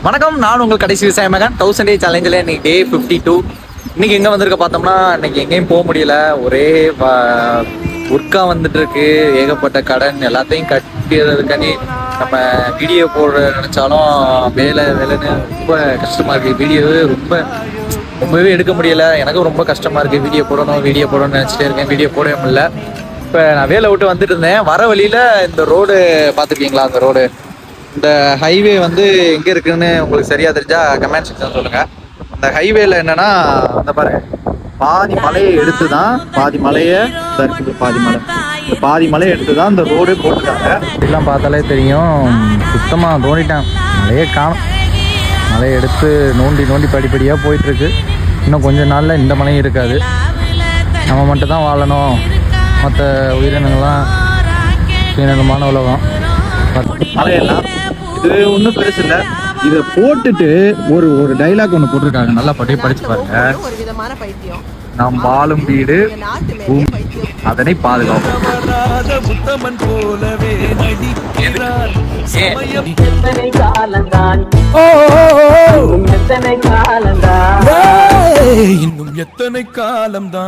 வணக்கம், நான் உங்கள் கடைசி விவசாய மகன் 1000 டே சேலஞ்சில் இன்னைக்கு டே 52. இன்னைக்கு எங்கே வந்திருக்க பார்த்தோம்னா, இன்னைக்கு எங்கேயும் போக முடியல. ஒரே ஒர்க்காக வந்துட்டு இருக்கு. ஏகப்பட்ட கடன் எல்லாத்தையும் கட்டிடுறதுக்காண்டி நம்ம வீடியோ போட நினைச்சாலும் வேலைன்னு ரொம்ப கஷ்டமா இருக்கு. வீடியோவே ரொம்பவே எடுக்க முடியல. எனக்கும் ரொம்ப கஷ்டமா இருக்கு. வீடியோ போடணும்னு நினைச்சிட்டே இருக்கேன். வீடியோ போடவே முடியல. இப்போ நான் வேலை விட்டு வந்துட்டு இருந்தேன். வர வழியில இந்த ரோடு பார்த்துருக்கீங்களா? அந்த ரோடு, இந்த ஹைவே வந்து எங்கே இருக்குன்னு உங்களுக்கு சரியா தெரிஞ்சா கமெண்ட் செக்ஷன் சொல்லுங்க. அந்த ஹைவேல என்னன்னா, அந்த பாருங்க, பாதி மலையை எடுத்து தான் பாதி மலையை எடுத்து தான் இந்த ரோடு போட்டுருக்காங்க. இதெல்லாம் பார்த்தாலே தெரியும், சுத்தமாக தோண்டிட்டான். மலையே காணும். மலையை எடுத்து நோண்டி படிப்படியாக போயிட்டுருக்கு. இன்னும் கொஞ்ச நாளில் இந்த மலையும் இருக்காது. நம்ம மட்டும் தான் வாழணும். மற்ற உயிரினங்கள்லாம் சுயநலமான உலகம். மலையெல்லாம் இது ஒன்றும் பெருசு இல்லை. இதை போட்டுட்டு ஒரு டைலாக் ஒன்று போட்டிருக்காங்க. நல்லா படிச்சு பாருங்க. நாம் வாழும் வீடு அதனை பாதுகாப்போம். இன்னும் எத்தனை காலம்தான்